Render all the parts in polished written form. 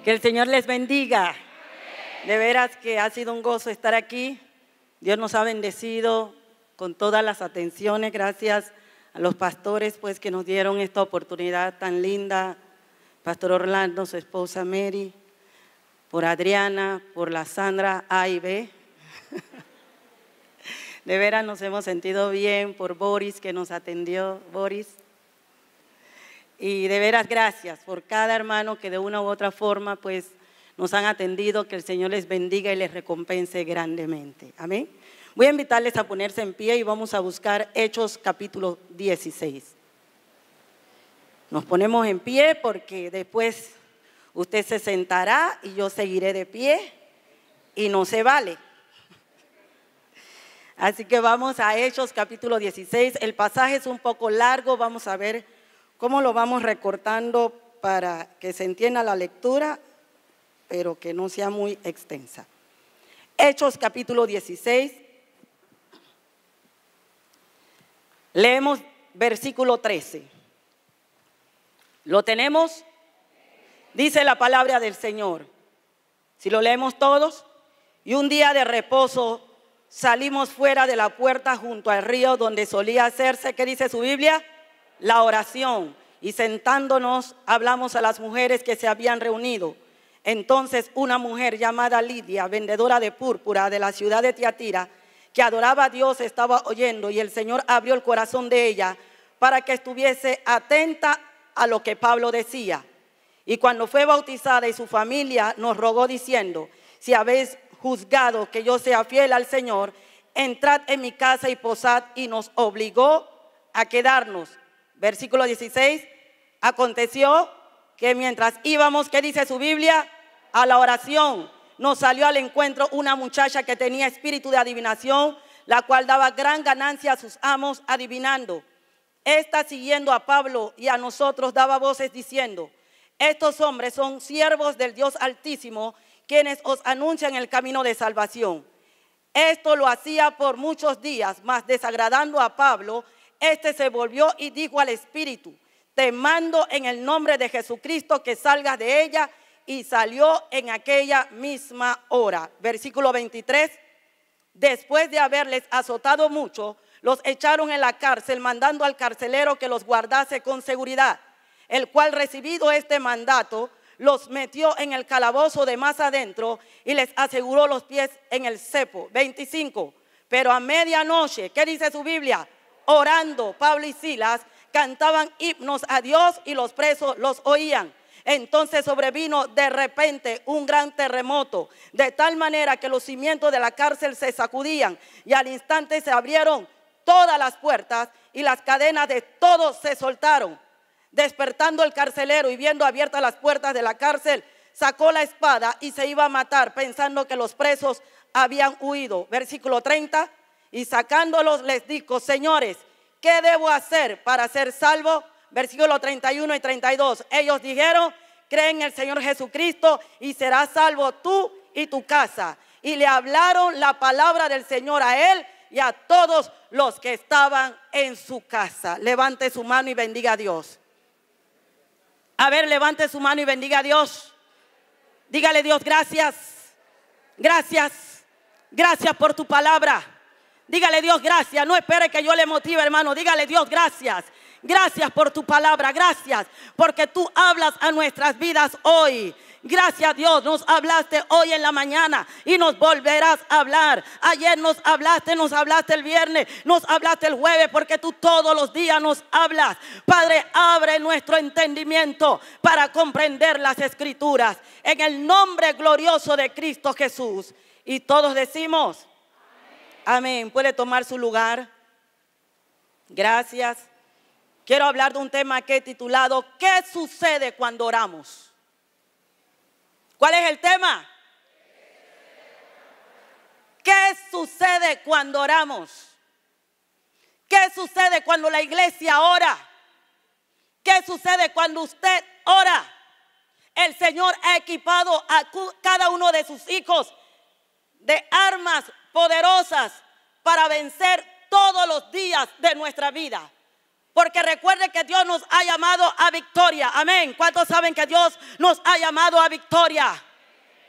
Que el Señor les bendiga. De veras que ha sido un gozo estar aquí. Dios nos ha bendecido con todas las atenciones. Gracias a los pastores pues que nos dieron esta oportunidad tan linda. Pastor Orlando, su esposa Mary, por Adriana, por la Sandra A y B. De veras nos hemos sentido bien, por Boris que nos atendió, Boris. Y de veras gracias por cada hermano que de una u otra forma pues nos han atendido. Que el Señor les bendiga y les recompense grandemente. Amén. Voy a invitarles a ponerse en pie y vamos a buscar Hechos capítulo 16. Nos ponemos en pie porque después usted se sentará y yo seguiré de pie y no se vale. Así que vamos a Hechos capítulo 16. El pasaje es un poco largo, vamos a ver cómo lo vamos recortando para que se entienda la lectura, pero que no sea muy extensa. Hechos capítulo 16. Leemos versículo 13. ¿Lo tenemos? Dice la palabra del Señor. Si lo leemos todos. Y un día de reposo salimos fuera de la puerta junto al río donde solía hacerse, ¿qué dice su Biblia? La oración. Y sentándonos hablamos a las mujeres que se habían reunido. Entonces una mujer llamada Lidia, vendedora de púrpura de la ciudad de Tiatira, que adoraba a Dios, estaba oyendo, y el Señor abrió el corazón de ella para que estuviese atenta a lo que Pablo decía. Y cuando fue bautizada y su familia nos rogó diciendo: si habéis juzgado que yo sea fiel al Señor, entrad en mi casa y posad, y nos obligó a quedarnos. Versículo 16, aconteció que mientras íbamos, ¿qué dice su Biblia? A la oración, nos salió al encuentro una muchacha que tenía espíritu de adivinación, la cual daba gran ganancia a sus amos adivinando. Esta, siguiendo a Pablo y a nosotros, daba voces diciendo: estos hombres son siervos del Dios Altísimo, quienes os anuncian el camino de salvación. Esto lo hacía por muchos días, mas desagradando a Pablo, este se volvió y dijo al espíritu: te mando en el nombre de Jesucristo que salgas de ella. Y salió en aquella misma hora. Versículo 23. Después de haberles azotado mucho, los echaron en la cárcel, mandando al carcelero que los guardase con seguridad, el cual, recibido este mandato, los metió en el calabozo de más adentro y les aseguró los pies en el cepo. 25. Pero a medianoche, ¿qué dice su Biblia? Orando, Pablo y Silas cantaban himnos a Dios y los presos los oían. Entonces sobrevino de repente un gran terremoto, de tal manera que los cimientos de la cárcel se sacudían, y al instante se abrieron todas las puertas y las cadenas de todos se soltaron. Despertando el carcelero y viendo abiertas las puertas de la cárcel, sacó la espada y se iba a matar, pensando que los presos habían huido. Versículo 30. Y sacándolos les dijo: señores, ¿qué debo hacer para ser salvo? Versículo 31 y 32. Ellos dijeron: cree en el Señor Jesucristo y serás salvo tú y tu casa. Y le hablaron la palabra del Señor a él y a todos los que estaban en su casa. Levante su mano y bendiga a Dios. A ver, levante su mano y bendiga a Dios. Dígale: Dios, gracias. Gracias. Gracias por tu palabra. Dígale: Dios, gracias. No espere que yo le motive, hermano. Dígale: Dios, gracias. Gracias por tu palabra. Gracias porque tú hablas a nuestras vidas hoy. Gracias, Dios, nos hablaste hoy en la mañana y nos volverás a hablar. Ayer nos hablaste el viernes, nos hablaste el jueves, porque tú todos los días nos hablas. Padre, abre nuestro entendimiento para comprender las escrituras, en el nombre glorioso de Cristo Jesús. Y todos decimos amén. Puede tomar su lugar. Gracias. Quiero hablar de un tema que he titulado: ¿qué sucede cuando oramos? ¿Cuál es el tema? ¿Qué sucede cuando oramos? ¿Qué sucede cuando la iglesia ora? ¿Qué sucede cuando usted ora? El Señor ha equipado a cada uno de sus hijos de armas poderosas para vencer todos los días de nuestra vida. Porque recuerde que Dios nos ha llamado a victoria. Amén. ¿Cuántos saben que Dios nos ha llamado a victoria?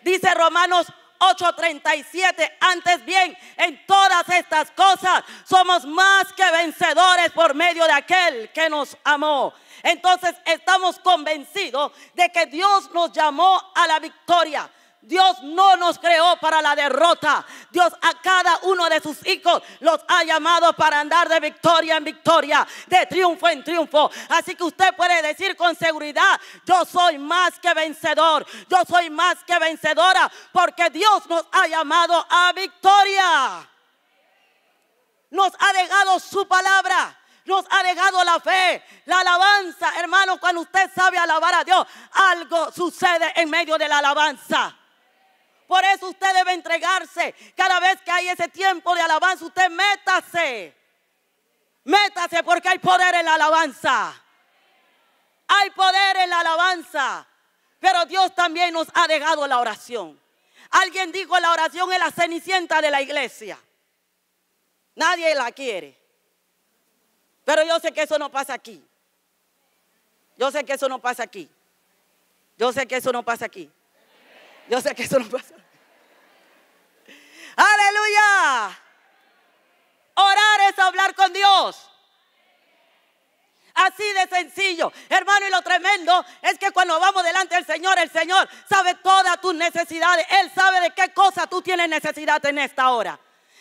Dice Romanos 8:37, antes bien, en todas estas cosas somos más que vencedores por medio de aquel que nos amó. Entonces estamos convencidos de que Dios nos llamó a la victoria. Dios no nos creó para la derrota. Dios a cada uno de sus hijos los ha llamado para andar de victoria en victoria, de triunfo en triunfo. Así que usted puede decir con seguridad: yo soy más que vencedor, yo soy más que vencedora, porque Dios nos ha llamado a victoria. Nos ha dejado su palabra, nos ha dejado la fe, la alabanza. Hermano, cuando usted sabe alabar a Dios, algo sucede en medio de la alabanza. Por eso usted debe entregarse. Cada vez que hay ese tiempo de alabanza, usted métase. Métase, porque hay poder en la alabanza. Hay poder en la alabanza. Pero Dios también nos ha dejado la oración. Alguien dijo: la oración es la cenicienta de la iglesia. Nadie la quiere. Pero yo sé que eso no pasa aquí. Yo sé que eso no pasa aquí. Yo sé que eso no pasa aquí. Yo sé que eso no pasa. ¡Aleluya! Orar es hablar con Dios. Así de sencillo, hermano. Y lo tremendo es que cuando vamos delante del Señor, el Señor sabe todas tus necesidades. Él sabe de qué cosa tú tienes necesidad en esta hora.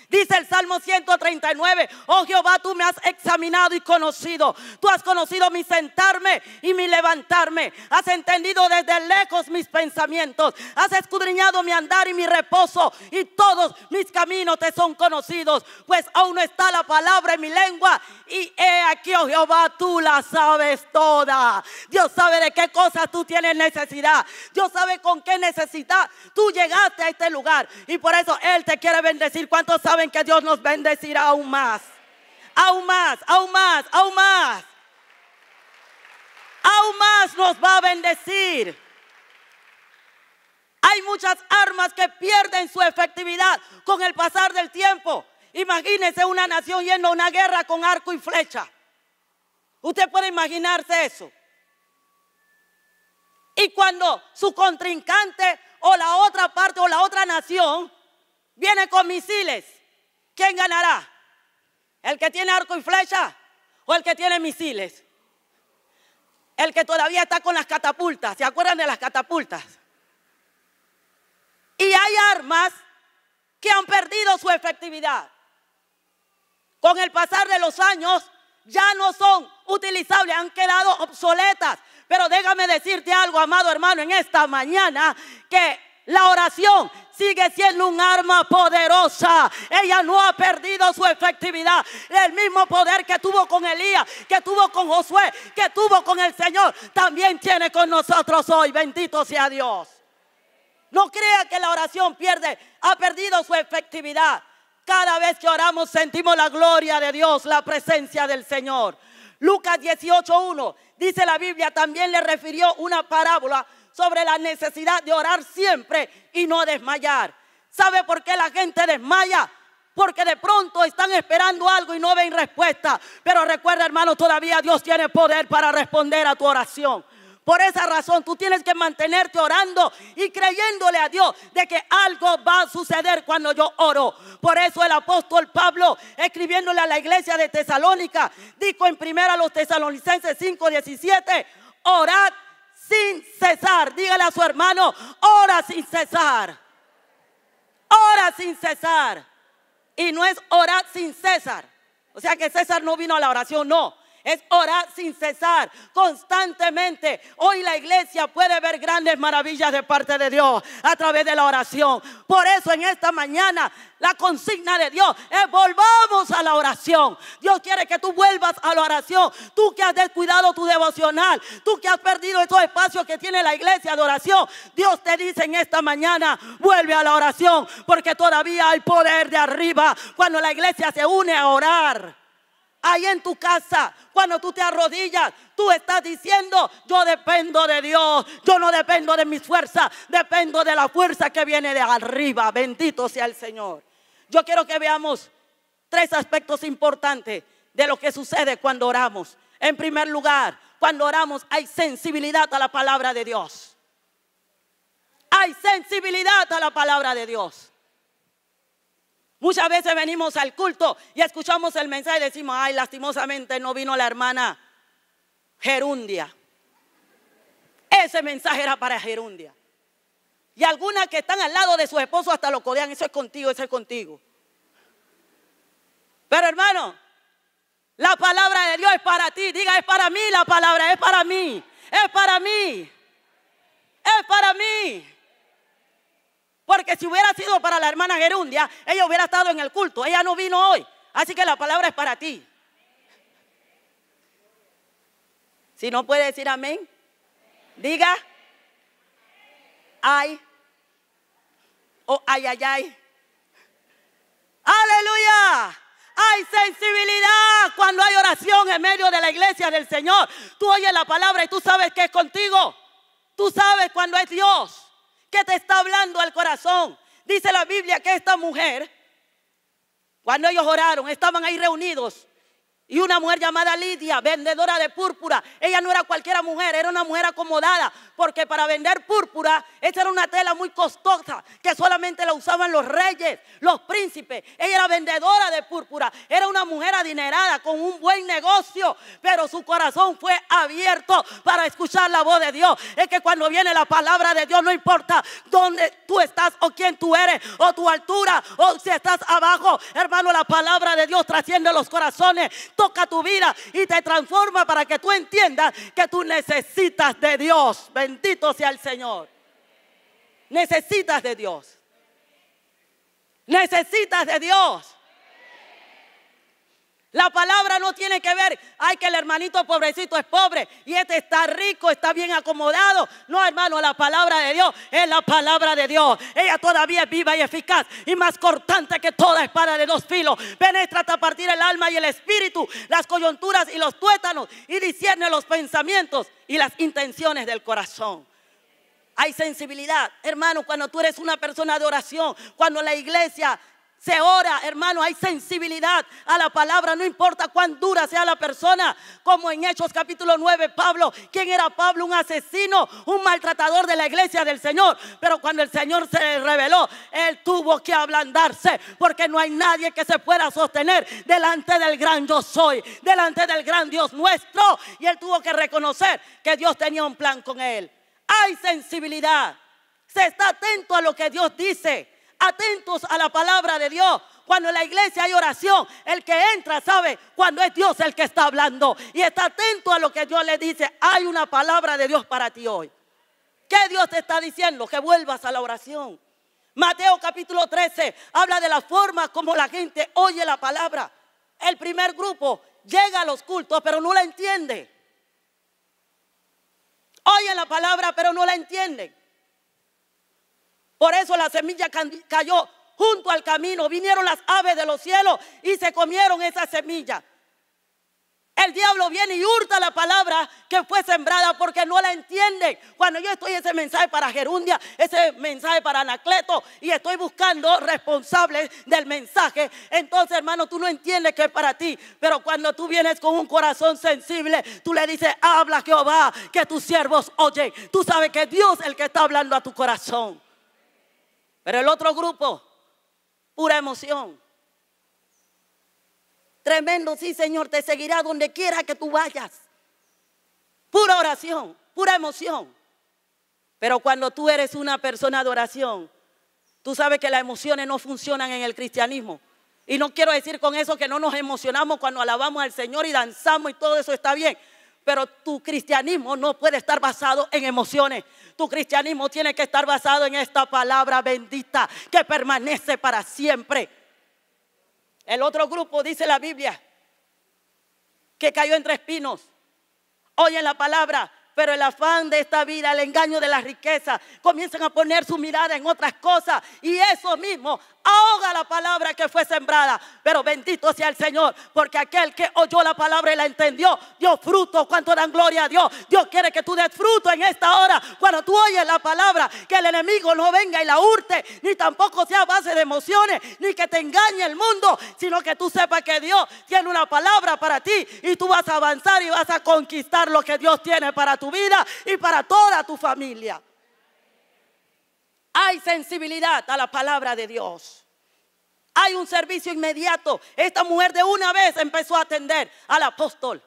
Dice el Salmo 139: oh Jehová, tú me has examinado y conocido. Tú has conocido mi sentarme y mi levantarme. Has entendido desde lejos mis pensamientos. Has escudriñado mi andar y mi reposo. Y todos mis caminos te son conocidos. Pues aún no está la palabra en mi lengua. Y he aquí, oh Jehová, tú la sabes toda. Dios sabe de qué cosas tú tienes necesidad. Dios sabe con qué necesidad tú llegaste a este lugar. Y por eso Él te quiere bendecir. ¿Cuántos saben que Dios nos bendecirá aún más? Aún más, aún más, aún más. Aún más nos va a bendecir. Hay muchas armas que pierden su efectividad con el pasar del tiempo. Imagínese una nación yendo a una guerra con arco y flecha. Usted puede imaginarse eso. Y cuando su contrincante o la otra parte o la otra nación viene con misiles, ¿quién ganará? ¿El que tiene arco y flecha o el que tiene misiles? El que todavía está con las catapultas. ¿Se acuerdan de las catapultas? Y hay armas que han perdido su efectividad. Con el pasar de los años ya no son utilizables, han quedado obsoletas. Pero déjame decirte algo, amado hermano, en esta mañana, que la oración sigue siendo un arma poderosa. Ella no ha perdido su efectividad. El mismo poder que tuvo con Elías, que tuvo con Josué, que tuvo con el Señor, también tiene con nosotros hoy. Bendito sea Dios. No crea que la oración ha perdido su efectividad. Cada vez que oramos sentimos la gloria de Dios, la presencia del Señor. Lucas 18:1 dice la Biblia, también le refirió una parábola sobre la necesidad de orar siempre y no desmayar. ¿Sabe por qué la gente desmaya? Porque de pronto están esperando algo y no ven respuesta. Pero recuerda, hermano, todavía Dios tiene poder para responder a tu oración. Por esa razón tú tienes que mantenerte orando y creyéndole a Dios de que algo va a suceder cuando yo oro. Por eso el apóstol Pablo, escribiéndole a la iglesia de Tesalónica, dijo en 1 Tesalonicenses 5:17: orad sin cesar. Dígale a su hermano: ora sin cesar. Ora sin cesar. Y no es orar sin César. O sea que César no vino a la oración, no. Es orar sin cesar, constantemente. Hoy la iglesia puede ver grandes maravillas de parte de Dios a través de la oración. Por eso en esta mañana la consigna de Dios es: volvamos a la oración. Dios quiere que tú vuelvas a la oración. Tú que has descuidado tu devocional, tú que has perdido estos espacios que tiene la iglesia de oración, Dios te dice en esta mañana: vuelve a la oración, porque todavía hay poder de arriba cuando la iglesia se une a orar. Ahí en tu casa, cuando tú te arrodillas, tú estás diciendo: yo dependo de Dios, yo no dependo de mis fuerzas, dependo de la fuerza que viene de arriba. Bendito sea el Señor. Yo quiero que veamos 3 aspectos importantes de lo que sucede cuando oramos. En primer lugar, cuando oramos hay sensibilidad a la palabra de Dios. Hay sensibilidad a la palabra de Dios. Muchas veces venimos al culto y escuchamos el mensaje y decimos, ay, lastimosamente no vino la hermana Gerundia. Ese mensaje era para Gerundia. Y algunas que están al lado de su esposo hasta lo codean, eso es contigo, eso es contigo. Pero hermano, la palabra de Dios es para ti. Diga, es para mí la palabra, es para mí. Es para mí. Es para mí. Porque si hubiera sido para la hermana Gerundia, ella hubiera estado en el culto. Ella no vino hoy. Así que la palabra es para ti. Si no puede decir amén, diga ay o ay, ay, ay. ¡Aleluya! Hay sensibilidad cuando hay oración en medio de la iglesia del Señor. Tú oyes la palabra y tú sabes que es contigo. Tú sabes cuando es Dios que te está hablando al corazón. Dice la Biblia que esta mujer, cuando ellos oraron, estaban ahí reunidos. Y una mujer llamada Lidia, vendedora de púrpura. Ella no era cualquier mujer, era una mujer acomodada. Porque para vender púrpura, esa era una tela muy costosa que solamente la usaban los reyes, los príncipes. Ella era vendedora de púrpura. Era una mujer adinerada con un buen negocio. Pero su corazón fue abierto para escuchar la voz de Dios. Es que cuando viene la palabra de Dios, no importa dónde tú estás o quién tú eres, o tu altura, o si estás abajo. Hermano, la palabra de Dios trasciende los corazones. Toca tu vida y te transforma para que tú entiendas que tú necesitas de Dios. Bendito sea el Señor. Necesitas de Dios. Necesitas de Dios. La palabra no tiene que ver, ay, que el hermanito pobrecito es pobre y este está rico, está bien acomodado. No, hermano, la palabra de Dios es la palabra de Dios. Ella todavía es viva y eficaz y más cortante que toda espada de dos filos. Penetra hasta partir el alma y el espíritu, las coyunturas y los tuétanos, y discierne los pensamientos y las intenciones del corazón. Hay sensibilidad, hermano, cuando tú eres una persona de oración, cuando la iglesia se ora, hermano, hay sensibilidad a la palabra. No importa cuán dura sea la persona. Como en Hechos capítulo 9, Pablo. ¿Quién era Pablo? Un asesino, un maltratador de la iglesia del Señor. Pero cuando el Señor se le reveló, él tuvo que ablandarse. Porque no hay nadie que se pueda sostener delante del gran yo soy, delante del gran Dios nuestro. Y él tuvo que reconocer que Dios tenía un plan con él. Hay sensibilidad. Se está atento a lo que Dios dice. Atentos a la palabra de Dios. Cuando en la iglesia hay oración, el que entra sabe cuando es Dios el que está hablando. Y está atento a lo que Dios le dice. Hay una palabra de Dios para ti hoy. ¿Qué Dios te está diciendo? Que vuelvas a la oración. Mateo capítulo 13 habla de la forma como la gente oye la palabra. El primer grupo llega a los cultos pero no la entiende. Oye la palabra pero no la entienden. Por eso la semilla cayó junto al camino. Vinieron las aves de los cielos y se comieron esa semilla. El diablo viene y hurta la palabra que fue sembrada porque no la entienden. Cuando yo estoy ese mensaje para Gerundia, ese mensaje para Anacleto y estoy buscando responsables del mensaje, entonces, hermano, tú no entiendes que es para ti. Pero cuando tú vienes con un corazón sensible, tú le dices, habla Jehová, que tus siervos oyen. Tú sabes que Dios es el que está hablando a tu corazón. Pero el otro grupo, pura emoción. Tremendo, sí, Señor, te seguirá donde quiera que tú vayas. Pura oración, pura emoción. Pero cuando tú eres una persona de oración, tú sabes que las emociones no funcionan en el cristianismo. Y no quiero decir con eso que no nos emocionamos cuando alabamos al Señor y danzamos y todo eso está bien. Pero tu cristianismo no puede estar basado en emociones. Tu cristianismo tiene que estar basado en esta palabra bendita que permanece para siempre. El otro grupo, dice la Biblia, que cayó entre espinos. Oyen la palabra, pero el afán de esta vida, el engaño de la riqueza, comienzan a poner su mirada en otras cosas y eso mismo ahoga la palabra que fue sembrada. Pero bendito sea el Señor, porque aquel que oyó la palabra y la entendió, dio fruto. ¿Cuánto dan gloria a Dios? Dios quiere que tú des fruto en esta hora. Cuando tú oyes la palabra, que el enemigo no venga y la hurte, ni tampoco sea a base de emociones, ni que te engañe el mundo, sino que tú sepas que Dios tiene una palabra para ti y tú vas a avanzar y vas a conquistar lo que Dios tiene para tu vida y para toda tu familia. Hay sensibilidad a la palabra de Dios. Hay un servicio inmediato. Esta mujer de una vez empezó a atender al apóstol,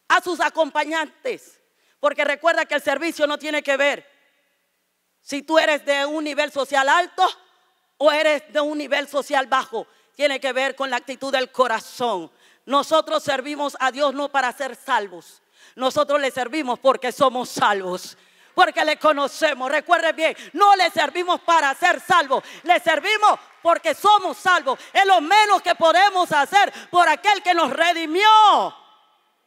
a sus acompañantes, porque recuerda que el servicio no tiene que ver si tú eres de un nivel social alto o eres de un nivel social bajo. Tiene que ver con la actitud del corazón. Nosotros servimos a Dios no para ser salvos. Nosotros le servimos porque somos salvos, porque le conocemos. Recuerde bien, no le servimos para ser salvos, le servimos porque somos salvos. Es lo menos que podemos hacer por aquel que nos redimió.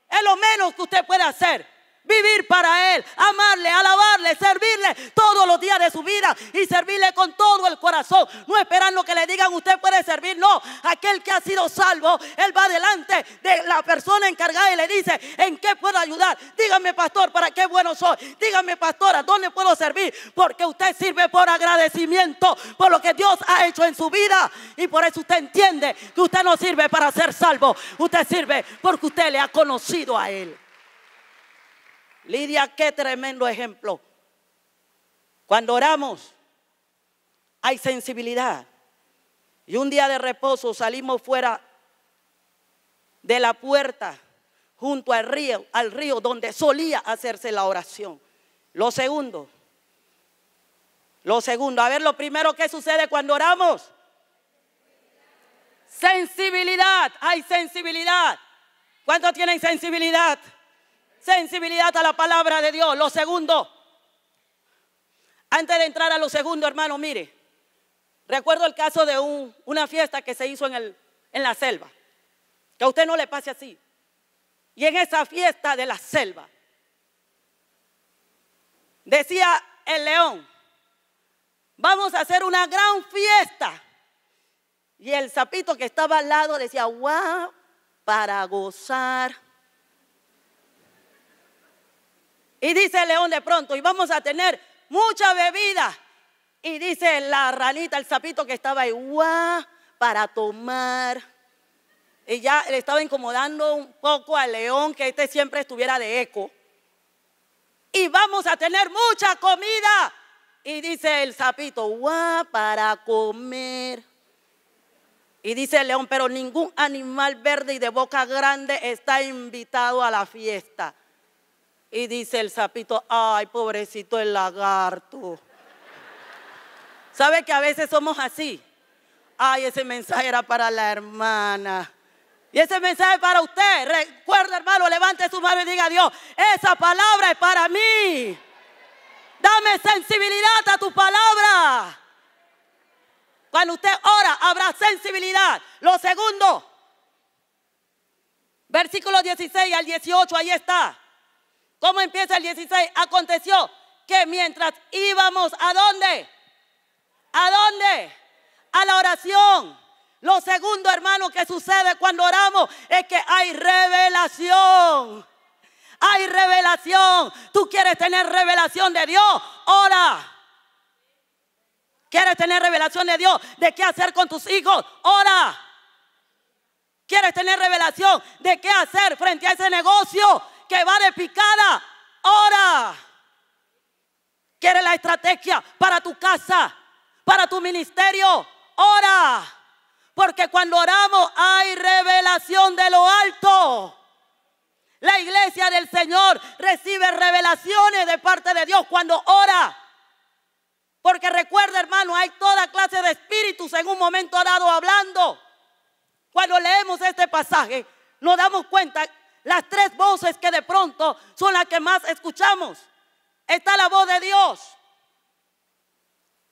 Es lo menos que usted puede hacer. Vivir para Él, amarle, alabarle, servirle todos los días de su vida y servirle con todo el corazón. No esperando que le digan usted puede servir, no. Aquel que ha sido salvo, Él va delante de la persona encargada y le dice: ¿en qué puedo ayudar? Dígame, pastor, ¿para qué bueno soy? Dígame, pastora, ¿dónde puedo servir? Porque usted sirve por agradecimiento por lo que Dios ha hecho en su vida. Y por eso usted entiende que usted no sirve para ser salvo. Usted sirve porque usted le ha conocido a Él. Lidia, qué tremendo ejemplo. Cuando oramos hay sensibilidad. Y un día de reposo salimos fuera de la puerta junto al río donde solía hacerse la oración. Lo segundo, a ver, lo primero que sucede cuando oramos: sensibilidad. Hay sensibilidad. ¿Cuántos tienen sensibilidad? Sensibilidad a la palabra de Dios. Lo segundo, antes de entrar a lo segundo, hermano, mire, recuerdo el caso de una fiesta que se hizo en la selva. Que a usted no le pase así. Y en esa fiesta de la selva, decía el león: vamos a hacer una gran fiesta. Y el sapito que estaba al lado decía: guau, para gozar. Y dice el león de pronto: y vamos a tener mucha bebida. Y dice la ranita, el sapito que estaba ahí: guau, para tomar. Y ya le estaba incomodando un poco al león que siempre estuviera de eco. Y vamos a tener mucha comida. Y dice el sapito: guau, para comer. Y dice el león: pero ningún animal verde y de boca grande está invitado a la fiesta. Y dice el sapito: ay, pobrecito el lagarto. ¿Sabe que a veces somos así? Ay, ese mensaje era para la hermana. Y ese mensaje es para usted. Recuerda, hermano, levante su mano y diga a Dios: esa palabra es para mí. Dame sensibilidad a tu palabra. Cuando usted ora, habrá sensibilidad. Lo segundo, versículos 16 al 18, ahí está. ¿Cómo empieza el 16? Aconteció que mientras íbamos, ¿a dónde? ¿A dónde? A la oración. Lo segundo, hermano, que sucede cuando oramos es que hay revelación. Hay revelación. ¿Tú quieres tener revelación de Dios? Ora. ¿Quieres tener revelación de Dios de qué hacer con tus hijos? Ora. ¿Quieres tener revelación de qué hacer frente a ese negocio que va de picada? Ora. ¿Quieres la estrategia para tu casa, para tu ministerio? Ora. Porque cuando oramos hay revelación de lo alto. La iglesia del Señor recibe revelaciones de parte de Dios cuando ora. Porque recuerda, hermano, hay toda clase de espíritus en un momento dado hablando. Cuando leemos este pasaje, nos damos cuenta las tres voces que de pronto son las que más escuchamos. Está la voz de Dios.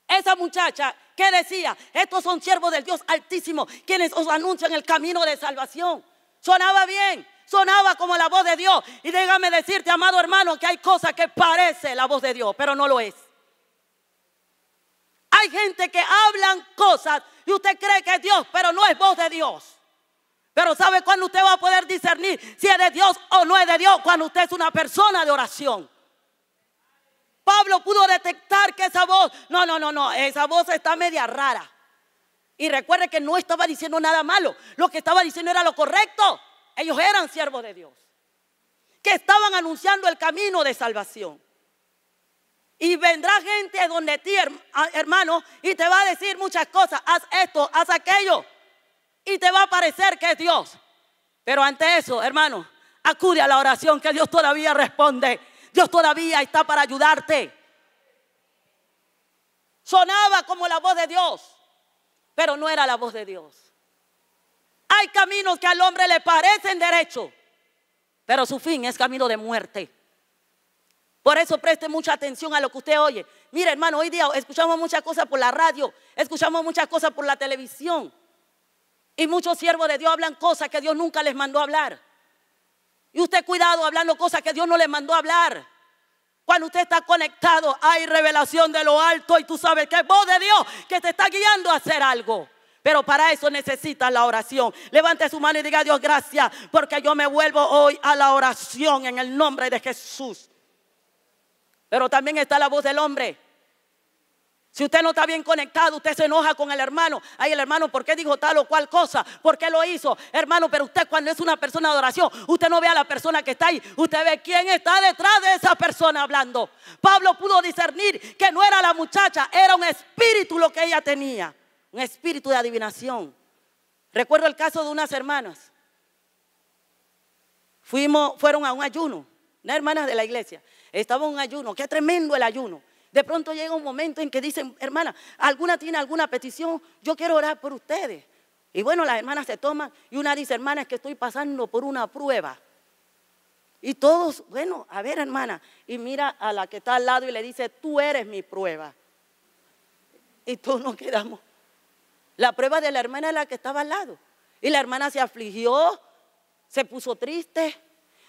Esa muchacha que decía: estos son siervos del Dios Altísimo, quienes os anuncian el camino de salvación. Sonaba bien, sonaba como la voz de Dios. Y déjame decirte, amado hermano, que hay cosas que parece la voz de Dios, pero no lo es. Hay gente que hablan cosas y usted cree que es Dios, pero no es voz de Dios. Pero ¿sabe cuándo usted va a poder discernir si es de Dios o no es de Dios? Cuando usted es una persona de oración. Pablo pudo detectar que esa voz, no, esa voz está media rara. Y recuerde que no estaba diciendo nada malo. Lo que estaba diciendo era lo correcto. Ellos eran siervos de Dios, que estaban anunciando el camino de salvación. Y vendrá gente donde ti, hermano, y te va a decir muchas cosas. Haz esto, haz aquello. Y te va a parecer que es Dios. Pero ante eso, hermano, acude a la oración, que Dios todavía responde. Dios todavía está para ayudarte. Sonaba como la voz de Dios, pero no era la voz de Dios. Hay caminos que al hombre le parecen derechos, pero su fin es camino de muerte. Por eso preste mucha atención a lo que usted oye. Mire, hermano, hoy día escuchamos muchas cosas por la radio, escuchamos muchas cosas por la televisión. Y muchos siervos de Dios hablan cosas que Dios nunca les mandó a hablar. Y usted cuidado hablando cosas que Dios no les mandó a hablar. Cuando usted está conectado, hay revelación de lo alto y tú sabes que es voz de Dios que te está guiando a hacer algo. Pero para eso necesitas la oración. Levante su mano y diga: Dios, gracias, porque yo me vuelvo hoy a la oración en el nombre de Jesús. Pero también está la voz del hombre. Si usted no está bien conectado, usted se enoja con el hermano. Ay, el hermano, ¿por qué dijo tal o cual cosa? ¿Por qué lo hizo? Hermano, pero usted cuando es una persona de oración, usted no ve a la persona que está ahí. Usted ve quién está detrás de esa persona hablando. Pablo pudo discernir que no era la muchacha, era un espíritu lo que ella tenía. Un espíritu de adivinación. Recuerdo el caso de unas hermanas. Fueron a un ayuno. Unas hermanas de la iglesia. Estaba en un ayuno. Qué tremendo el ayuno. De pronto llega un momento en que dicen: hermana, ¿alguna tiene alguna petición? Yo quiero orar por ustedes. Y bueno, las hermanas se toman y una dice: hermana, es que estoy pasando por una prueba. Y todos, bueno, a ver, hermana. Y mira a la que está al lado y le dice: tú eres mi prueba. Y todos nos quedamos. La prueba de la hermana es la que estaba al lado. Y la hermana se afligió, se puso triste.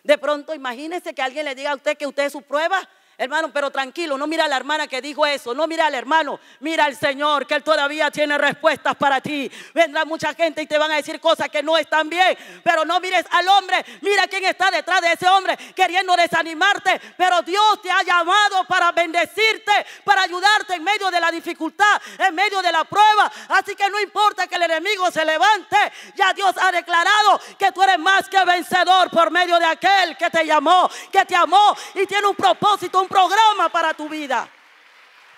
De pronto, imagínese que alguien le diga a usted que usted es su prueba. Hermano, pero tranquilo, no mira a la hermana que dijo eso, no mira al hermano, mira al Señor, que Él todavía tiene respuestas para ti. Vendrá mucha gente y te van a decir cosas que no están bien, pero no mires al hombre, mira quién está detrás de ese hombre queriendo desanimarte. Pero Dios te ha llamado para bendecirte, para ayudarte en medio de la dificultad, en medio de la prueba. Así que no importa que el enemigo se levante, ya Dios ha declarado que tú eres más que vencedor por medio de aquel que te llamó, que te amó y tiene un propósito, un programa para tu vida.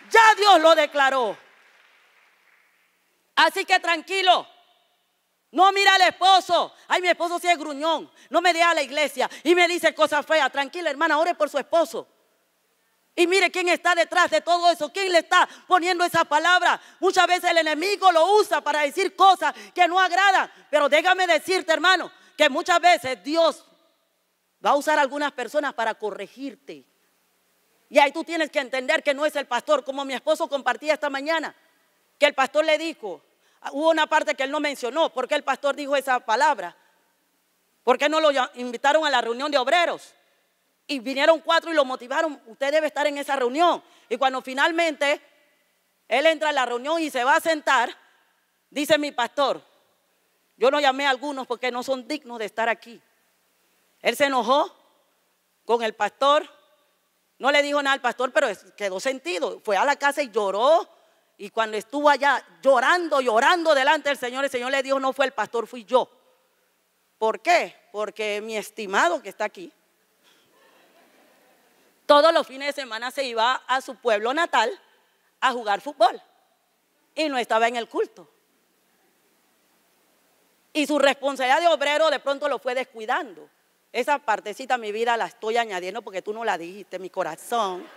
Ya Dios lo declaró. Así que tranquilo. No mira al esposo. Ay, mi esposo sí es gruñón. No me deja a la iglesia y me dice cosas feas. Tranquila, hermana, ore por su esposo. Y mire quién está detrás de todo eso. ¿Quién le está poniendo esa palabra? Muchas veces el enemigo lo usa para decir cosas que no agradan. Pero déjame decirte, hermano, que muchas veces Dios va a usar a algunas personas para corregirte. Y ahí tú tienes que entender que no es el pastor, como mi esposo compartía esta mañana, que el pastor le dijo, hubo una parte que él no mencionó, ¿por qué el pastor dijo esa palabra? ¿Por qué no lo invitaron a la reunión de obreros? Y vinieron 4 y lo motivaron, usted debe estar en esa reunión. Y cuando finalmente él entra a la reunión y se va a sentar, dice mi pastor: yo no llamé a algunos porque no son dignos de estar aquí. Él se enojó con el pastor. No le dijo nada al pastor, pero quedó sentido. Fue a la casa y lloró. Y cuando estuvo allá llorando delante del Señor, el Señor le dijo: no fue el pastor, fui yo. ¿Por qué? Porque mi estimado que está aquí, todos los fines de semana se iba a su pueblo natal a jugar fútbol. Y no estaba en el culto. Y su responsabilidad de obrero de pronto lo fue descuidando. Esa partecita de mi vida la estoy añadiendo porque tú no la dijiste, mi corazón.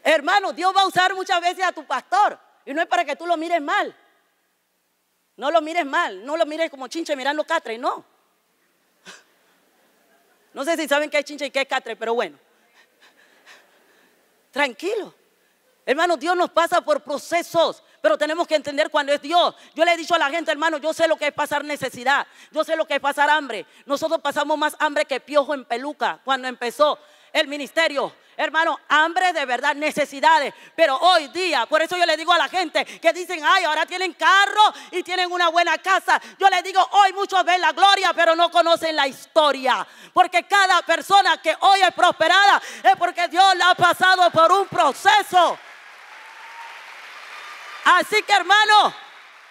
Hermano, Dios va a usar muchas veces a tu pastor. Y no es para que tú lo mires mal. No lo mires mal. No lo mires como chinche mirando catre, no. No sé si saben qué es chinche y qué es catre, pero bueno. Tranquilo. Hermano, Dios nos pasa por procesos pero tenemos que entender cuando es Dios. Yo le he dicho a la gente, hermano, yo sé lo que es pasar necesidad, yo sé lo que es pasar hambre. Nosotros pasamos más hambre que piojo en peluca cuando empezó el ministerio. Hermano, hambre de verdad, necesidades. Pero hoy día, por eso yo le digo a la gente que dicen, ay, ahora tienen carro y tienen una buena casa. Yo les digo, hoy muchos ven la gloria, pero no conocen la historia. Porque cada persona que hoy es prosperada es porque Dios la ha pasado por un proceso. Así que, hermano,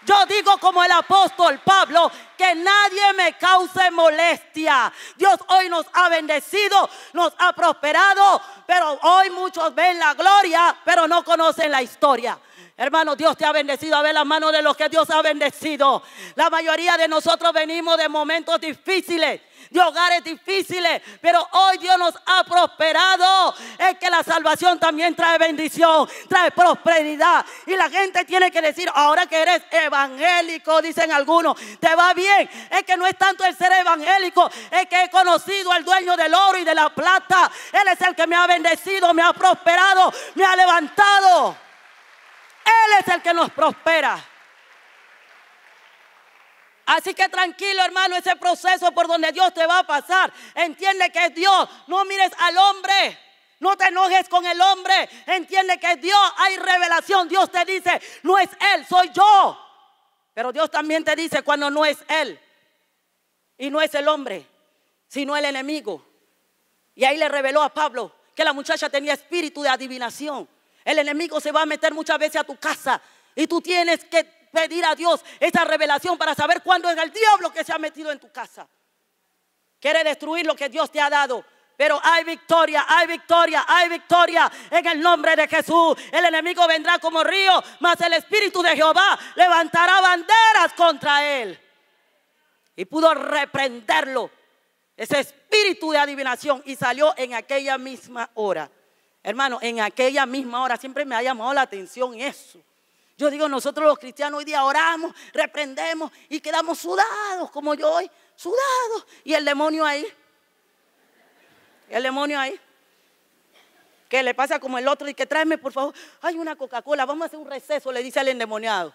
yo digo como el apóstol Pablo, que nadie me cause molestia. Dios hoy nos ha bendecido, nos ha prosperado, pero hoy muchos ven la gloria, pero no conocen la historia. Hermano, Dios te ha bendecido. A ver las manos de los que Dios ha bendecido. La mayoría de nosotros venimos de momentos difíciles, de hogares difíciles, pero hoy Dios nos ha prosperado. Es que la salvación también trae bendición, trae prosperidad. Y la gente tiene que decir, ahora que eres evangélico, dicen algunos, te va bien. Es que no es tanto el ser evangélico, es que he conocido al dueño del oro y de la plata. Él es el que me ha bendecido, me ha prosperado, me ha levantado. Él es el que nos prospera. Así que tranquilo, hermano, ese proceso por donde Dios te va a pasar, entiende que es Dios. No mires al hombre, no te enojes con el hombre. Entiende que es Dios, hay revelación. Dios te dice, no es Él, soy yo. Pero Dios también te dice cuando no es Él. Y no es el hombre, sino el enemigo. Y ahí le reveló a Pablo que la muchacha tenía espíritu de adivinación. El enemigo se va a meter muchas veces a tu casa y tú tienes que pedir a Dios esa revelación para saber cuándo es el diablo que se ha metido en tu casa. Quiere destruir lo que Dios te ha dado. Pero hay victoria, hay victoria, hay victoria en el nombre de Jesús. El enemigo vendrá como río, mas el Espíritu de Jehová levantará banderas contra él. Y pudo reprenderlo, ese espíritu de adivinación, y salió en aquella misma hora. Hermano, en aquella misma hora siempre me ha llamado la atención eso. Yo digo, nosotros los cristianos hoy día oramos, reprendemos y quedamos sudados, como yo hoy, sudados. Y el demonio ahí. El demonio ahí. Que le pasa como el otro y que tráeme por favor, hay una Coca-Cola, vamos a hacer un receso, le dice al endemoniado.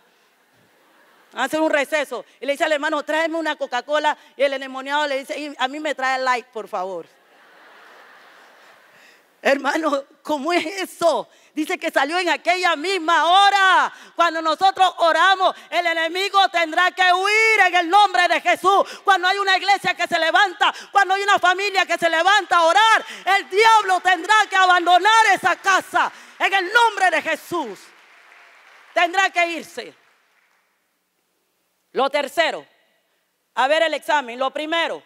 Vamos a hacer un receso. Y le dice al hermano, tráeme una Coca-Cola. Y el endemoniado le dice, a mí me trae Light, por favor. Hermano, ¿cómo es eso? Dice que salió en aquella misma hora. Cuando nosotros oramos, el enemigo tendrá que huir en el nombre de Jesús. Cuando hay una iglesia que se levanta, cuando hay una familia que se levanta a orar, el diablo tendrá que abandonar esa casa en el nombre de Jesús. Tendrá que irse. Lo tercero, a ver el examen. Lo primero,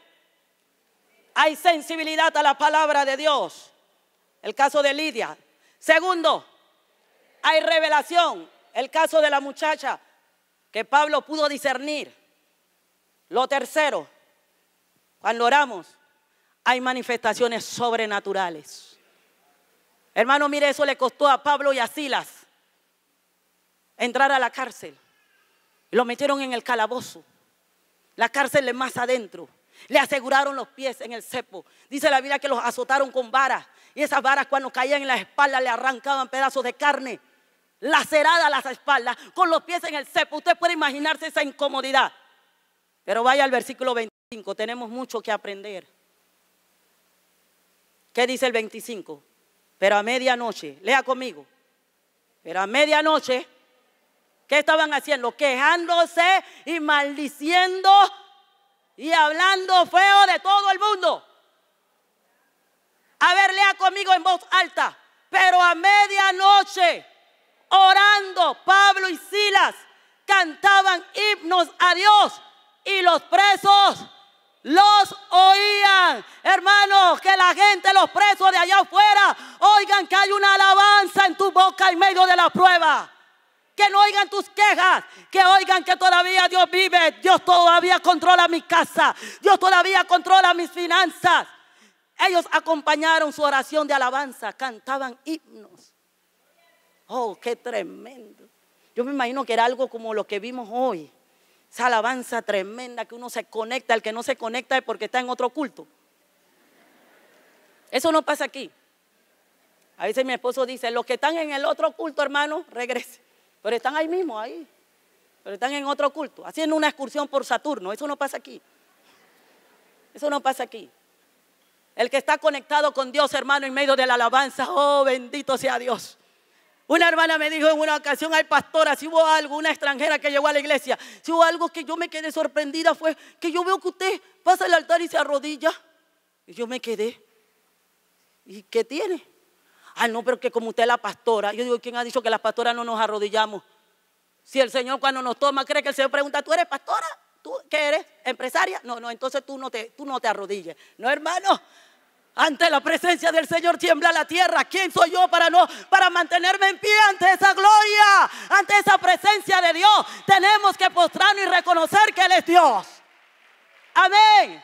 hay sensibilidad a la palabra de Dios. El caso de Lidia. Segundo, hay revelación. El caso de la muchacha que Pablo pudo discernir. Lo tercero, cuando oramos, hay manifestaciones sobrenaturales. Hermano, mire, eso le costó a Pablo y a Silas entrar a la cárcel. Lo metieron en el calabozo. La cárcel de más adentro. Le aseguraron los pies en el cepo. Dice la Biblia que los azotaron con varas. Y esas varas cuando caían en la espalda le arrancaban pedazos de carne. Laceradas las espaldas, con los pies en el cepo. Usted puede imaginarse esa incomodidad. Pero vaya al versículo 25. Tenemos mucho que aprender. ¿Qué dice el 25? Pero a medianoche, lea conmigo. Pero a medianoche, ¿qué estaban haciendo? Quejándose y maldiciendo y hablando feo de todo el mundo. A ver, lea conmigo en voz alta. Pero a medianoche, orando, Pablo y Silas cantaban himnos a Dios y los presos los oían. Hermanos, que la gente, los presos de allá afuera, oigan que hay una alabanza en tu boca en medio de la prueba. Que no oigan tus quejas, que oigan que todavía Dios vive. Dios todavía controla mi casa, Dios todavía controla mis finanzas. Ellos acompañaron su oración de alabanza, cantaban himnos. Oh, qué tremendo. Yo me imagino que era algo como lo que vimos hoy. Esa alabanza tremenda que uno se conecta, el que no se conecta es porque está en otro culto. Eso no pasa aquí. A veces mi esposo dice, los que están en el otro culto, hermano, regresen. Pero están ahí mismo, ahí. Pero están en otro culto, haciendo una excursión por Saturno. Eso no pasa aquí. Eso no pasa aquí. El que está conectado con Dios, hermano, en medio de la alabanza, oh, bendito sea Dios. Una hermana me dijo en una ocasión: ay, pastora, si hubo algo, una extranjera que llegó a la iglesia, si hubo algo que yo me quedé sorprendida, fue que yo veo que usted pasa al altar y se arrodilla. Y yo me quedé. ¿Y qué tiene? Ah, no, pero que como usted es la pastora. Yo digo, ¿quién ha dicho que las pastoras no nos arrodillamos? Si el Señor cuando nos toma, cree que el Señor pregunta: ¿tú eres pastora? ¿Tú qué eres? ¿Empresaria? No, entonces tú no te arrodilles. No, hermano. Ante la presencia del Señor tiembla la tierra. ¿Quién soy yo para mantenerme en pie ante esa gloria? Ante esa presencia de Dios. Tenemos que postrarnos y reconocer que Él es Dios. Amén.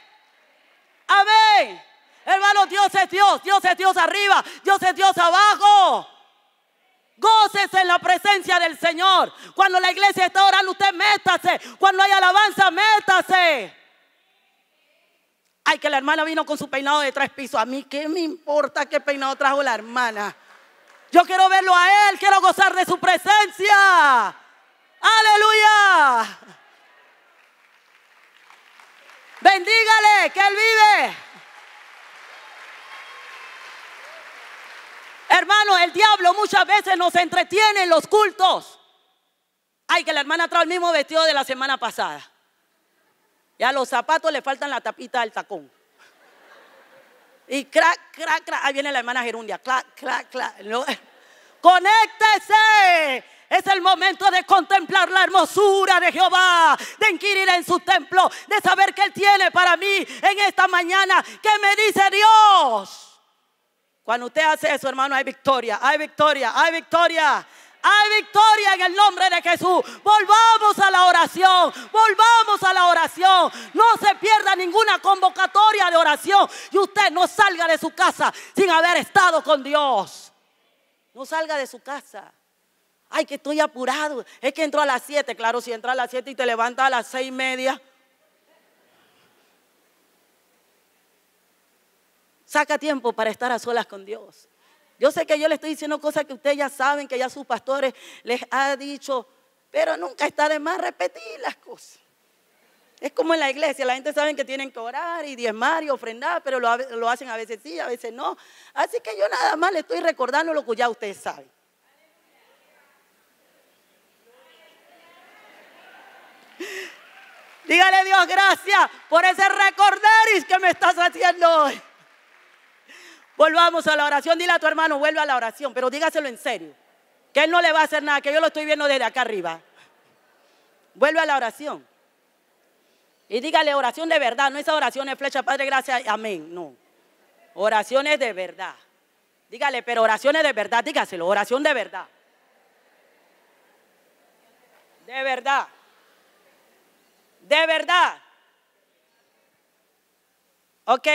Amén. Hermano, Dios es Dios. Dios es Dios arriba. Dios es Dios abajo. Gócese en la presencia del Señor. Cuando la iglesia está orando, usted métase. Cuando hay alabanza, métase. Ay, que la hermana vino con su peinado de 3 pisos. A mí, ¿qué me importa qué peinado trajo la hermana? Yo quiero verlo a Él, quiero gozar de su presencia. ¡Aleluya! Bendígale, que Él vive. Hermano, el diablo muchas veces nos entretiene en los cultos. Ay, que la hermana trae el mismo vestido de la semana pasada. Y a los zapatos le faltan la tapita del tacón. Y crac, crac, crac. Ahí viene la hermana Gerundia. Clac, clac, clac. No. Conéctese. Es el momento de contemplar la hermosura de Jehová, de inquirir en su templo, de saber que Él tiene para mí en esta mañana. ¿Qué me dice Dios? Cuando usted hace eso, hermano, hay victoria, hay victoria, hay victoria. Hay victoria en el nombre de Jesús. Volvamos a la oración. Volvamos a la oración. No se pierda ninguna convocatoria de oración. Y usted no salga de su casa sin haber estado con Dios. No salga de su casa. Ay, que estoy apurado. Es que entró a las 7. Claro, si entra a las 7 y te levantas a las 6:30. Saca tiempo para estar a solas con Dios. Yo sé que yo le estoy diciendo cosas que ustedes ya saben, que ya sus pastores les ha dicho, pero nunca está de más repetir las cosas. Es como en la iglesia, la gente sabe que tienen que orar y diezmar y ofrendar, pero lo hacen a veces sí, a veces no. Así que yo nada más le estoy recordando lo que ya ustedes saben. Dígale, Dios, gracias por ese recorderis que me estás haciendo hoy. Volvamos a la oración. Dile a tu hermano, vuelve a la oración, pero dígaselo en serio, que Él no le va a hacer nada, que yo lo estoy viendo desde acá arriba. Vuelve a la oración. Y dígale oración de verdad, no esa oración de flecha, Padre, gracias, amén. No, oraciones de verdad. Dígale, pero oraciones de verdad, dígaselo, oración de verdad. De verdad. De verdad. Ok.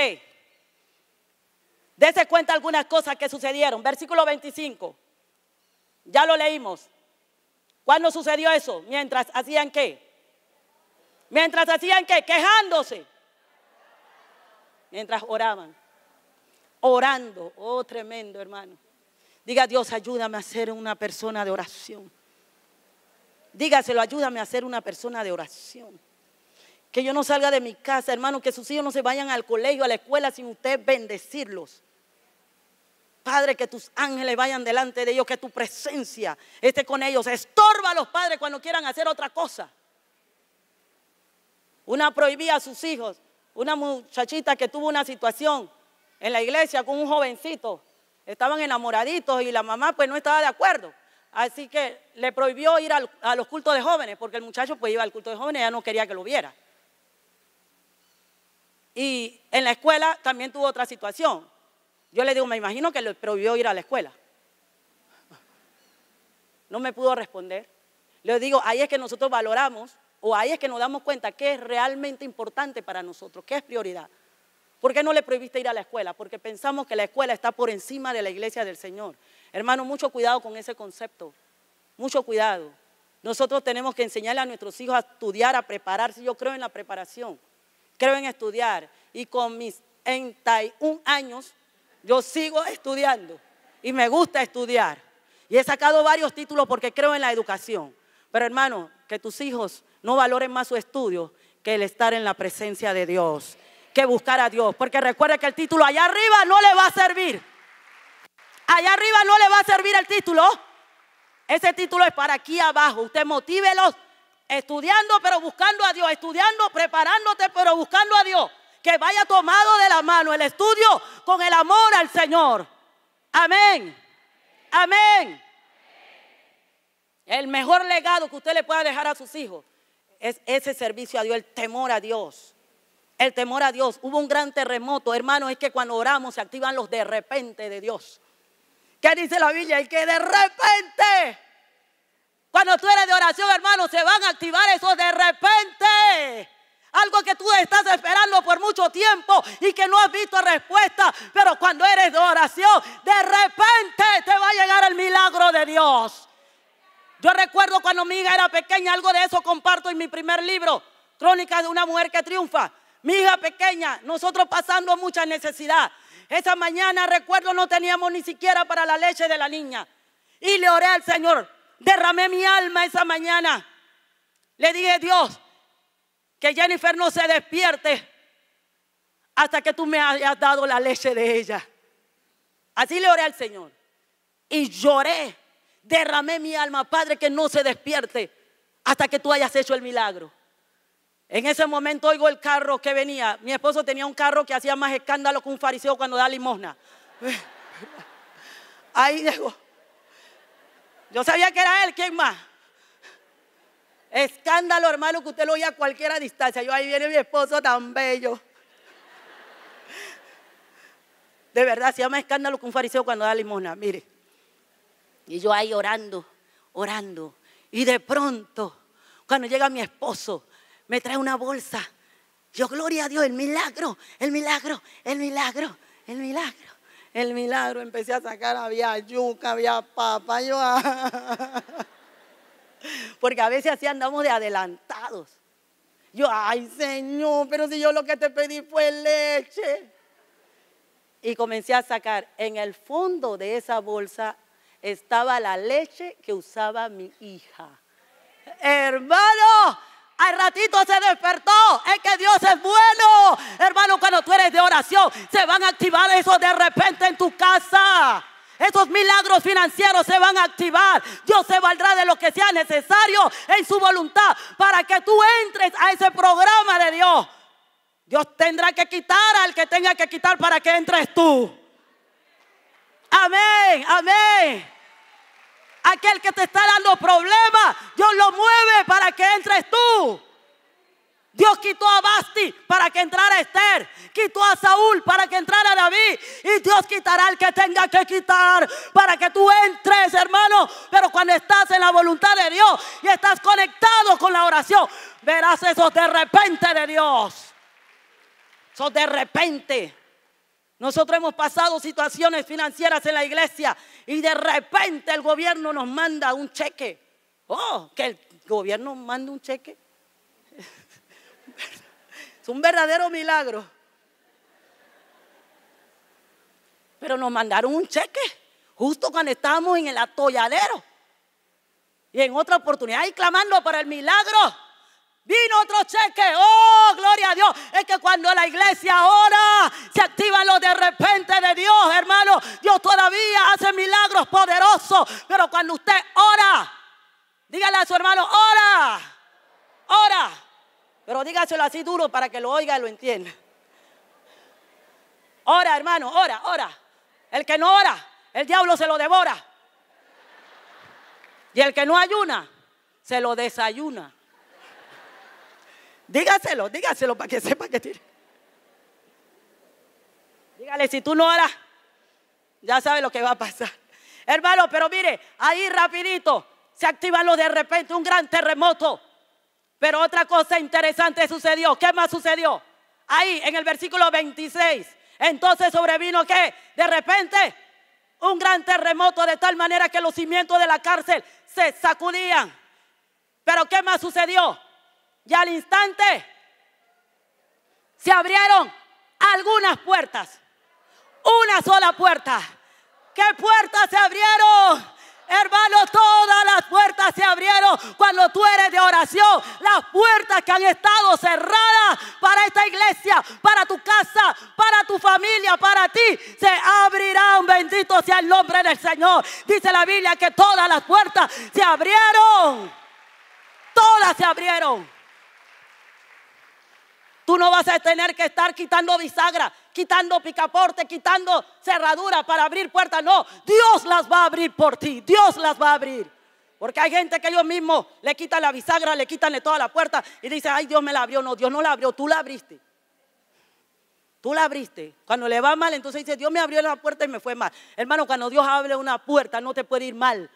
Dese cuenta algunas cosas que sucedieron. Versículo 25. Ya lo leímos. ¿Cuándo sucedió eso? Mientras hacían ¿qué? Mientras hacían ¿qué? Quejándose. Mientras oraban. Orando. Oh, tremendo, hermano. Diga, Dios, ayúdame a ser una persona de oración. Dígaselo, ayúdame a ser una persona de oración. Que yo no salga de mi casa, hermano, que sus hijos no se vayan al colegio, a la escuela sin usted bendecirlos. Padre, que tus ángeles vayan delante de ellos, que tu presencia esté con ellos. Estorba a los padres cuando quieran hacer otra cosa. Una prohibía a sus hijos, una muchachita que tuvo una situación en la iglesia con un jovencito. Estaban enamoraditos y la mamá pues no estaba de acuerdo. Así que le prohibió ir a los cultos de jóvenes, porque el muchacho pues iba al culto de jóvenes y ella no quería que lo viera. Y en la escuela también tuvo otra situación. Yo le digo, me imagino que le prohibió ir a la escuela. No me pudo responder. Le digo, ahí es que nosotros valoramos, o ahí es que nos damos cuenta qué es realmente importante para nosotros, qué es prioridad. ¿Por qué no le prohibiste ir a la escuela? Porque pensamos que la escuela está por encima de la iglesia del Señor. Hermano, mucho cuidado con ese concepto. Mucho cuidado. Nosotros tenemos que enseñarle a nuestros hijos a estudiar, a prepararse. Yo creo en la preparación. Creo en estudiar. Y con mis 31 años, yo sigo estudiando. Y me gusta estudiar. Y he sacado varios títulos porque creo en la educación. Pero hermano, que tus hijos no valoren más su estudio que el estar en la presencia de Dios, que buscar a Dios. Porque recuerde que el título allá arriba no le va a servir. Allá arriba no le va a servir el título. Ese título es para aquí abajo. Usted motívelos estudiando pero buscando a Dios. Estudiando, preparándote pero buscando a Dios. Que vaya tomado de la mano el estudio con el amor al Señor. Amén. Amén. El mejor legado que usted le pueda dejar a sus hijos es ese servicio a Dios, el temor a Dios. El temor a Dios. Hubo un gran terremoto, hermano, es que cuando oramos se activan los de repente de Dios. ¿Qué dice la Biblia? El que de repente, cuando tú eres de oración, hermano, se van a activar esos de repente. Algo que tú estás esperando por mucho tiempo y que no has visto respuesta. Pero cuando eres de oración, de repente te va a llegar el milagro de Dios. Yo recuerdo cuando mi hija era pequeña, algo de eso comparto en mi primer libro, Crónicas de una mujer que triunfa. Mi hija pequeña, nosotros pasando mucha necesidad. Esa mañana recuerdo no teníamos ni siquiera para la leche de la niña. Y le oré al Señor, derramé mi alma esa mañana. Le dije, Dios, que Jennifer no se despierte hasta que tú me hayas dado la leche de ella. Así le oré al Señor. Y lloré, derramé mi alma, Padre, que no se despierte hasta que tú hayas hecho el milagro. En ese momento oigo el carro que venía. Mi esposo tenía un carro que hacía más escándalo que un fariseo cuando da limosna. Ahí llegó. Yo sabía que era él, ¿quién más? Escándalo, hermano, que usted lo oía a cualquier distancia. Yo, ahí viene mi esposo tan bello. De verdad, se llama escándalo que un fariseo cuando da limosna. Mire. Y yo ahí orando, orando. Y de pronto, cuando llega mi esposo, me trae una bolsa. Yo, gloria a Dios, el milagro, el milagro, el milagro, el milagro, el milagro. Empecé a sacar, había yuca, había papa. Yo, porque a veces así andamos de adelantados. Yo, ay Señor, pero si yo lo que te pedí fue leche. Y comencé a sacar. En el fondo de esa bolsa estaba la leche que usaba mi hija. Hermano, al ratito se despertó. Es que Dios es bueno. Hermano, cuando tú eres de oración, se van a activar esos de repente en tu casa. Esos milagros financieros se van a activar. Dios se valdrá de lo que sea necesario en su voluntad para que tú entres a ese programa de Dios. Dios tendrá que quitar al que tenga que quitar para que entres tú. Amén, amén. Aquel que te está dando problemas, Dios lo mueve para que entres tú. Dios quitó a Basti para que entrara Esther. Quitó a Saúl para que entrara David. Y Dios quitará al que tenga que quitar para que tú entres, hermano. Pero cuando estás en la voluntad de Dios y estás conectado con la oración, verás esos de repente de Dios. Esos de repente. Nosotros hemos pasado situaciones financieras en la iglesia y de repente el gobierno nos manda un cheque. Oh, que el gobierno manda un cheque. Es un verdadero milagro. Pero nos mandaron un cheque justo cuando estábamos en el atolladero. Y en otra oportunidad, y clamando por el milagro, vino otro cheque. Oh, gloria a Dios. Es que cuando la iglesia ora, se activan los de repente de Dios, hermano. Dios todavía hace milagros poderosos. Pero cuando usted ora, dígale a su hermano, ora, ora. Pero dígaselo así duro para que lo oiga y lo entienda. Ora, hermano, ora, ora. El que no ora, el diablo se lo devora. Y el que no ayuna, se lo desayuna. Dígaselo para que sepa que tiene. Dígale, si tú no oras, ya sabes lo que va a pasar. Hermano, pero mire, ahí rapidito se activan los de repente, un gran terremoto. Pero otra cosa interesante sucedió. ¿Qué más sucedió? Ahí en el versículo 26. Entonces sobrevino que de repente un gran terremoto de tal manera que los cimientos de la cárcel se sacudían. Pero ¿qué más sucedió? Y al instante se abrieron algunas puertas. Una sola puerta. ¿Qué puertas se abrieron? Hermano, todas las puertas se abrieron cuando tú eres de oración. Las puertas que han estado cerradas para esta iglesia, para tu casa, para tu familia, para ti, se abrirán. Bendito sea el nombre del Señor. Dice la Biblia que todas las puertas se abrieron. Todas se abrieron. Tú no vas a tener que estar quitando bisagra, quitando picaporte, quitando cerradura para abrir puertas. No, Dios las va a abrir por ti. Dios las va a abrir. Porque hay gente que ellos mismos le quitan la bisagra, le quitan de toda la puerta y dice, ay, Dios me la abrió. No, Dios no la abrió, tú la abriste. Tú la abriste. Cuando le va mal, entonces dice, Dios me abrió la puerta y me fue mal. Hermano, cuando Dios abre una puerta, no te puede ir mal.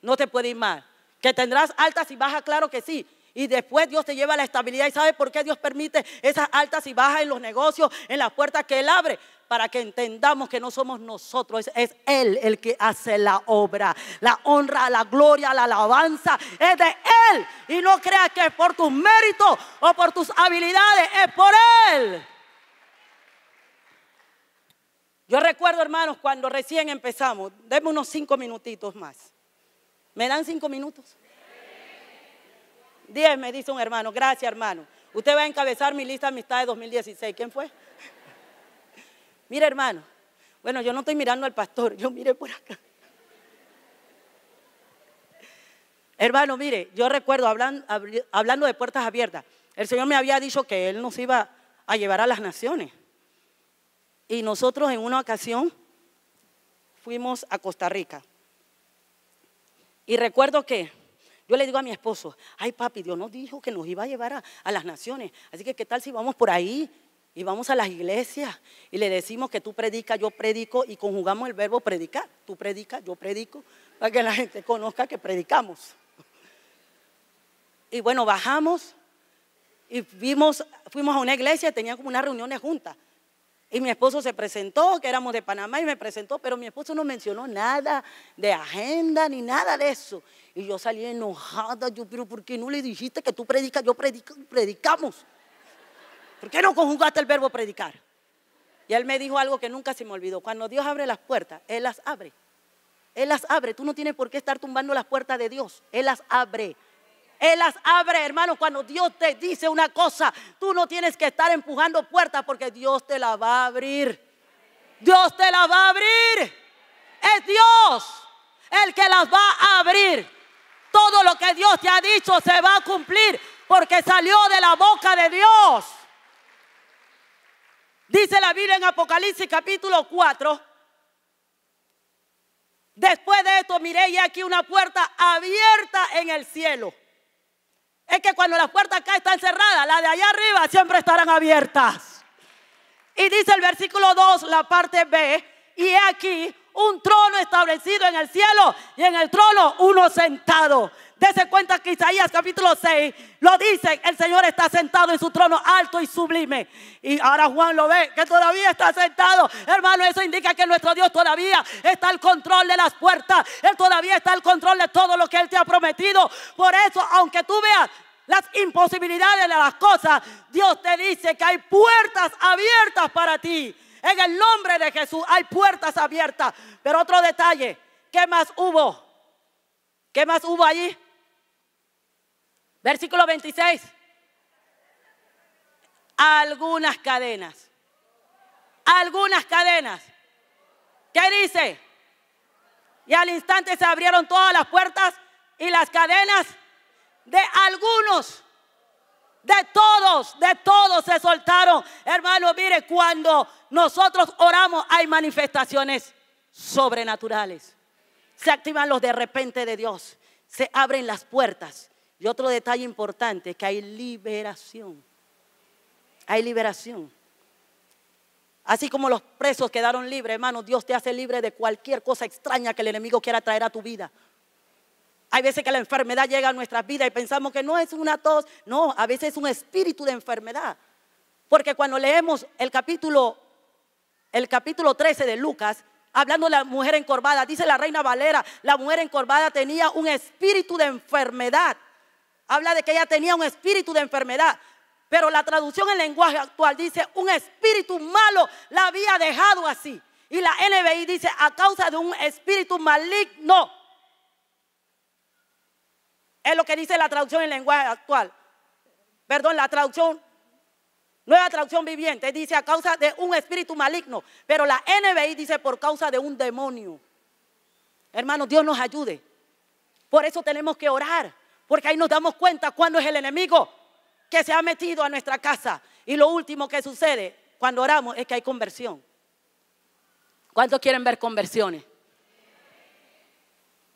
No te puede ir mal. Que tendrás altas y bajas, claro que sí. Y después Dios te lleva a la estabilidad. ¿Y sabe por qué Dios permite esas altas y bajas en los negocios, en las puertas que Él abre? Para que entendamos que no somos nosotros, es Él el que hace la obra. La honra, la gloria, la alabanza es de Él. Y no creas que es por tus méritos o por tus habilidades, es por Él. Yo recuerdo, hermanos, cuando recién empezamos, denme unos 5 minutitos más. ¿Me dan 5 minutos? 10, me dice un hermano. Gracias, hermano. Usted va a encabezar mi lista de amistades 2016. ¿Quién fue? Mire, hermano. Bueno, yo no estoy mirando al pastor, yo miré por acá. Hermano, mire, yo recuerdo hablando de puertas abiertas. El Señor me había dicho que Él nos iba a llevar a las naciones. Y nosotros en una ocasión fuimos a Costa Rica. Y recuerdo que yo le digo a mi esposo, ay papi, Dios nos dijo que nos iba a llevar a las naciones. Así que qué tal si vamos por ahí y vamos a las iglesias y le decimos que tú predicas, yo predico y conjugamos el verbo predicar. Tú predicas, yo predico, para que la gente conozca que predicamos. Y bueno, bajamos y fuimos a una iglesia, tenían como unas reuniones juntas. Y mi esposo se presentó, que éramos de Panamá, y me presentó, pero mi esposo no mencionó nada de agenda ni nada de eso. Y yo salí enojada, pero ¿por qué no le dijiste que tú predicas, yo predico, predicamos? ¿Por qué no conjugaste el verbo predicar? Y él me dijo algo que nunca se me olvidó. Cuando Dios abre las puertas, Él las abre. Él las abre. Tú no tienes por qué estar tumbando las puertas de Dios. Él las abre. Él las abre, hermano. Cuando Dios te dice una cosa, tú no tienes que estar empujando puertas porque Dios te la va a abrir. Dios te la va a abrir. Es Dios el que las va a abrir. Todo lo que Dios te ha dicho se va a cumplir porque salió de la boca de Dios. Dice la Biblia en Apocalipsis capítulo 4. Después de esto miré y aquí una puerta abierta en el cielo. Es que cuando las puertas acá están cerradas, las de allá arriba siempre estarán abiertas. Y dice el versículo 2, la parte B, y he aquí un trono establecido en el cielo y en el trono uno sentado. Dese cuenta que Isaías capítulo 6 lo dice, el Señor está sentado en su trono alto y sublime. Y ahora Juan lo ve, que todavía está sentado. Hermano, eso indica que nuestro Dios todavía está al control de las puertas. Él todavía está al control de todo lo que Él te ha prometido. Por eso, aunque tú veas las imposibilidades de las cosas, Dios te dice que hay puertas abiertas para ti. En el nombre de Jesús hay puertas abiertas. Pero otro detalle, ¿qué más hubo? ¿Qué más hubo allí? Versículo 26. Algunas cadenas. Algunas cadenas. ¿Qué dice? Y al instante se abrieron todas las puertas y las cadenas de algunos. De todos se soltaron. Hermano, mire, cuando nosotros oramos hay manifestaciones sobrenaturales. Se activan los de repente de Dios. Se abren las puertas. Y otro detalle importante es que hay liberación. Hay liberación. Así como los presos quedaron libres, hermano, Dios te hace libre de cualquier cosa extraña que el enemigo quiera traer a tu vida. Hay veces que la enfermedad llega a nuestras vidas y pensamos que no es una tos. No, a veces es un espíritu de enfermedad. Porque cuando leemos el capítulo 13 de Lucas, hablando de la mujer encorvada, dice la Reina Valera, la mujer encorvada tenía un espíritu de enfermedad. Habla de que ella tenía un espíritu de enfermedad. Pero la traducción en lenguaje actual dice, un espíritu malo la había dejado así. Y la NBI dice, a causa de un espíritu maligno Es lo que dice la traducción en lenguaje actual. Perdón, la traducción, nueva traducción viviente, dice a causa de un espíritu maligno. Pero la NBI dice por causa de un demonio. Hermanos, Dios nos ayude. Por eso tenemos que orar. Porque ahí nos damos cuenta cuándo es el enemigo que se ha metido a nuestra casa. Y lo último que sucede cuando oramos es que hay conversión. ¿Cuántos quieren ver conversiones?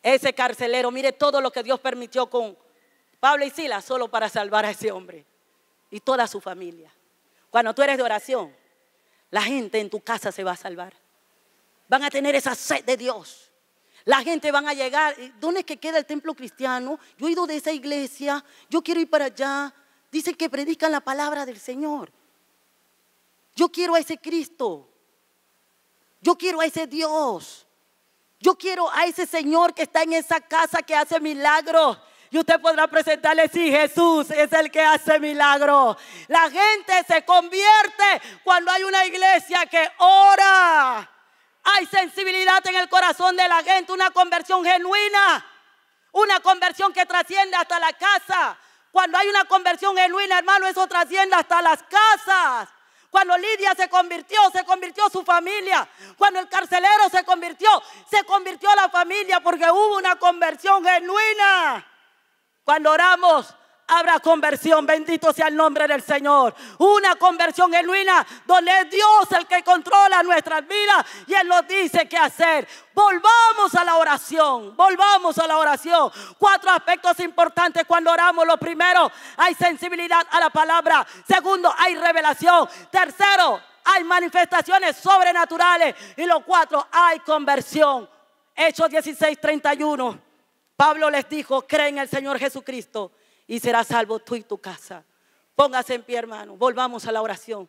Ese carcelero, mire todo lo que Dios permitió con Pablo y Silas solo para salvar a ese hombre y toda su familia. Cuando tú eres de oración, la gente en tu casa se va a salvar. Van a tener esa sed de Dios. La gente van a llegar. ¿Dónde es que queda el templo cristiano? Yo he ido de esa iglesia, yo quiero ir para allá. Dicen que predican la palabra del Señor. Yo quiero a ese Cristo. Yo quiero a ese Dios. Yo quiero a ese Señor que está en esa casa que hace milagros. Y usted podrá presentarle, sí, Jesús es el que hace milagros. La gente se convierte cuando hay una iglesia que ora. Hay sensibilidad en el corazón de la gente, una conversión genuina. Una conversión que trasciende hasta la casa. Cuando hay una conversión genuina, hermano, eso trasciende hasta las casas. Cuando Lidia se convirtió su familia. Cuando el carcelero se convirtió la familia, porque hubo una conversión genuina. Cuando oramos, habrá conversión. Bendito sea el nombre del Señor. Una conversión genuina donde es Dios el que controla nuestras vidas y Él nos dice qué hacer. Volvamos a la oración. Volvamos a la oración. 4 aspectos importantes cuando oramos. Lo primero, hay sensibilidad a la palabra. Segundo, hay revelación. Tercero, hay manifestaciones sobrenaturales. Y lo 4, hay conversión. Hechos 16:31. Pablo les dijo, cree en el Señor Jesucristo y serás salvo tú y tu casa. Póngase en pie, hermano. Volvamos a la oración.